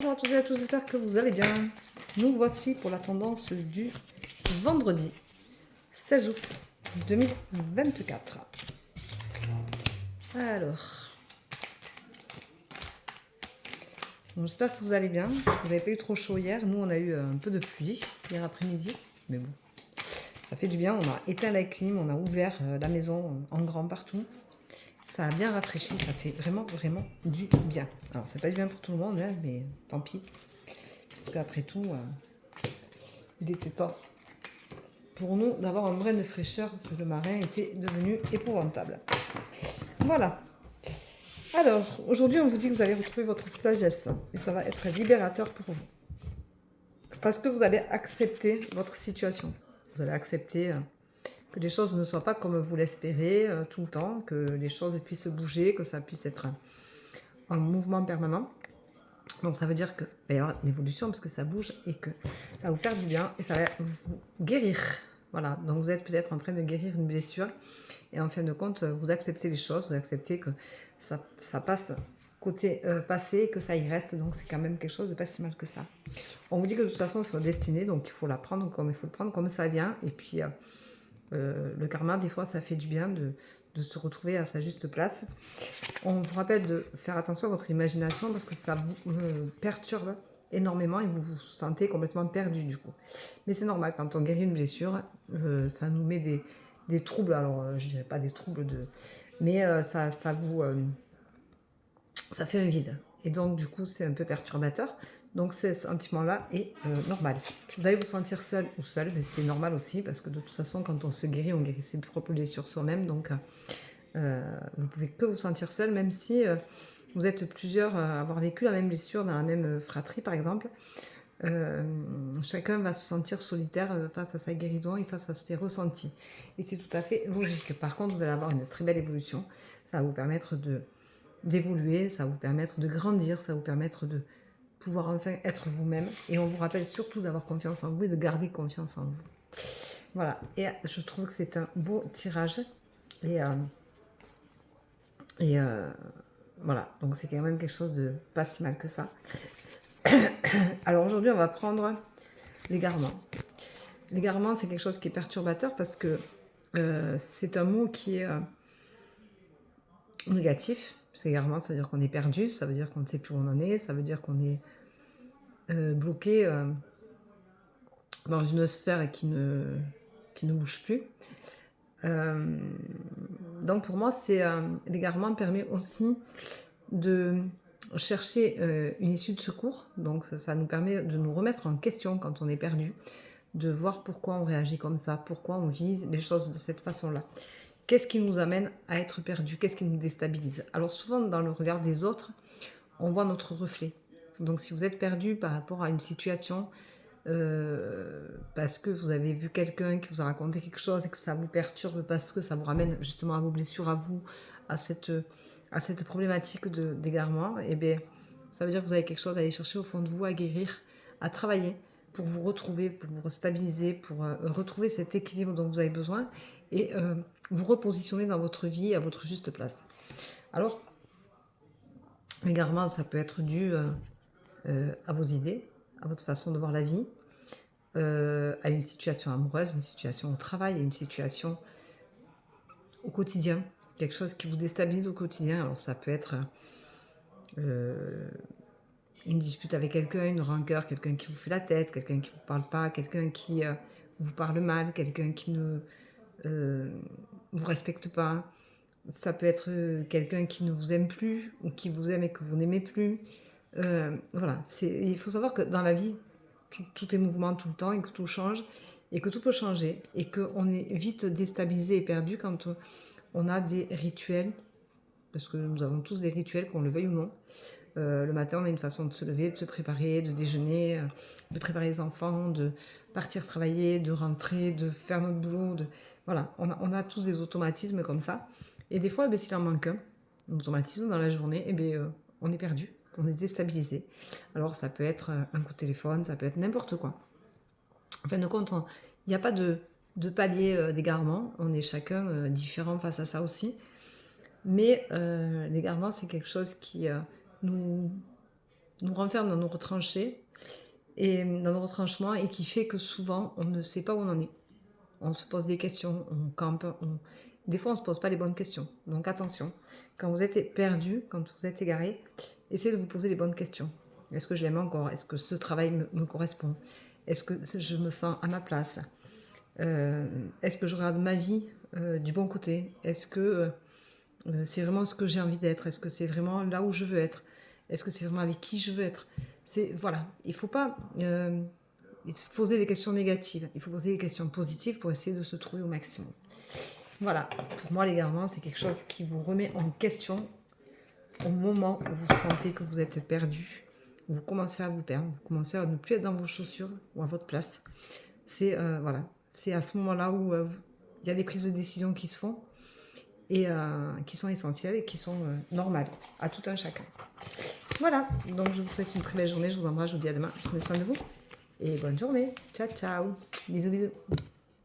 Bonjour à toutes et à tous, j'espère que vous allez bien. Nous voici pour la tendance du vendredi 16 août 2024. Alors, j'espère que vous allez bien. Vous n'avez pas eu trop chaud hier. Nous, on a eu un peu de pluie hier après-midi. Mais bon, ça fait du bien. On a éteint la clim, on a ouvert la maison en grand partout. Ça a bien rafraîchi, ça fait vraiment, vraiment du bien. Alors, c'est pas du bien pour tout le monde, hein, mais tant pis. Parce qu'après tout, il était temps pour nous d'avoir un brin de fraîcheur parce que le marin était devenu épouvantable. Voilà. Alors, aujourd'hui, on vous dit que vous allez retrouver votre sagesse et ça va être libérateur pour vous. Parce que vous allez accepter votre situation. Vous allez accepter que les choses ne soient pas comme vous l'espérez tout le temps, que les choses puissent bouger, que ça puisse être un mouvement permanent. Donc ça veut dire qu'il va y avoir une évolution parce que ça bouge et que ça va vous faire du bien et ça va vous guérir. Voilà, donc vous êtes peut-être en train de guérir une blessure et en fin de compte, vous acceptez les choses, vous acceptez que ça passe côté passé et que ça y reste, donc c'est quand même quelque chose de pas si mal que ça. On vous dit que de toute façon c'est votre destinée, donc il faut la prendre comme il faut le prendre comme ça vient et puis le karma, des fois, ça fait du bien de se retrouver à sa juste place. On vous rappelle de faire attention à votre imagination parce que ça vous perturbe énormément et vous vous sentez complètement perdu du coup. Mais c'est normal, quand on guérit une blessure, ça nous met des troubles. Alors, je dirais pas des troubles de... Mais ça fait un vide. Et donc, du coup, c'est un peu perturbateur. Donc, ce sentiment-là est normal. Vous allez vous sentir seul ou seul, mais c'est normal aussi, parce que de toute façon, quand on se guérit, on guérit ses propres blessures soi-même. Donc, vous pouvez que vous sentir seul, même si vous êtes plusieurs à avoir vécu la même blessure dans la même fratrie, par exemple. Chacun va se sentir solitaire face à sa guérison et face à ses ressentis. Et c'est tout à fait logique. Par contre, vous allez avoir une très belle évolution. Ça va vous permettre d'évoluer, ça va vous permettre de grandir, ça va vous permettre de pouvoir enfin être vous-même. Et on vous rappelle surtout d'avoir confiance en vous et de garder confiance en vous. Voilà, et je trouve que c'est un beau tirage. Et voilà, donc c'est quand même quelque chose de pas si mal que ça. Alors aujourd'hui, on va prendre l'égarement. L'égarement, c'est quelque chose qui est perturbateur parce que c'est un mot qui est négatif. C'est égarement, ça veut dire qu'on est perdu, ça veut dire qu'on ne sait plus où on en est, ça veut dire qu'on est bloqué dans une sphère qui ne bouge plus. Donc pour moi, l'égarement permet aussi de chercher une issue de secours. Donc ça nous permet de nous remettre en question quand on est perdu, de voir pourquoi on réagit comme ça, pourquoi on vise les choses de cette façon-là. Qu'est-ce qui nous amène à être perdu? Qu'est-ce qui nous déstabilise? Alors souvent, dans le regard des autres, on voit notre reflet. Donc si vous êtes perdu par rapport à une situation, parce que vous avez vu quelqu'un qui vous a raconté quelque chose et que ça vous perturbe parce que ça vous ramène justement à vos blessures, à vous, à cette problématique d'égarement, et bien ça veut dire que vous avez quelque chose à aller chercher au fond de vous, à guérir, à travailler pour vous retrouver, pour vous stabiliser, pour retrouver cet équilibre dont vous avez besoin et vous repositionner dans votre vie à votre juste place. Alors, l'égarement, ça peut être dû à vos idées, à votre façon de voir la vie, à une situation amoureuse, une situation au travail, une situation au quotidien, quelque chose qui vous déstabilise au quotidien. Alors ça peut être une dispute avec quelqu'un, une rancœur, quelqu'un qui vous fait la tête, quelqu'un qui ne vous parle pas, quelqu'un qui vous parle mal, quelqu'un qui ne vous respecte pas. Ça peut être quelqu'un qui ne vous aime plus ou qui vous aime et que vous n'aimez plus. Voilà, il faut savoir que dans la vie, tout est mouvement tout le temps et que tout change et que tout peut changer et qu'on est vite déstabilisé et perdu quand on a des rituels, parce que nous avons tous des rituels, qu'on le veuille ou non. Le matin, on a une façon de se lever, de se préparer, de déjeuner, de préparer les enfants, de partir travailler, de rentrer, de faire notre boulot. Voilà, on a tous des automatismes comme ça. Et des fois, s'il en manque un automatisme dans la journée, on est perdu, on est déstabilisé. Alors, ça peut être un coup de téléphone, ça peut être n'importe quoi. En fin de compte, il n'y a pas de palier d'égarement. On est chacun différent face à ça aussi. Mais l'égarement, c'est quelque chose qui nous nous renferme dans nos retranchés et dans nos retranchements et qui fait que souvent on ne sait pas où on en est. On se pose des questions, on campe, des fois on ne se pose pas les bonnes questions. Donc attention, quand vous êtes perdu, quand vous êtes égaré, essayez de vous poser les bonnes questions. Est-ce que je l'aime encore? Est-ce que ce travail me correspond? Est-ce que je me sens à ma place? Est-ce que je regarde ma vie du bon côté? Est-ce que c'est vraiment ce que j'ai envie d'être? Est-ce que c'est vraiment là où je veux être? Est-ce que c'est vraiment avec qui je veux être? Voilà, il ne faut pas poser des questions négatives. Il faut poser des questions positives pour essayer de se trouver au maximum. Voilà, pour moi l'égarement, c'est quelque chose qui vous remet en question au moment où vous sentez que vous êtes perdu, où vous commencez à vous perdre, vous commencez à ne plus être dans vos chaussures ou à votre place. C'est voilà, c'est à ce moment-là où il y a des prises de décision qui se font et qui sont essentielles et qui sont normales à tout un chacun. Voilà, donc je vous souhaite une très belle journée, je vous embrasse, je vous dis à demain, prenez soin de vous et bonne journée, ciao ciao, bisous bisous.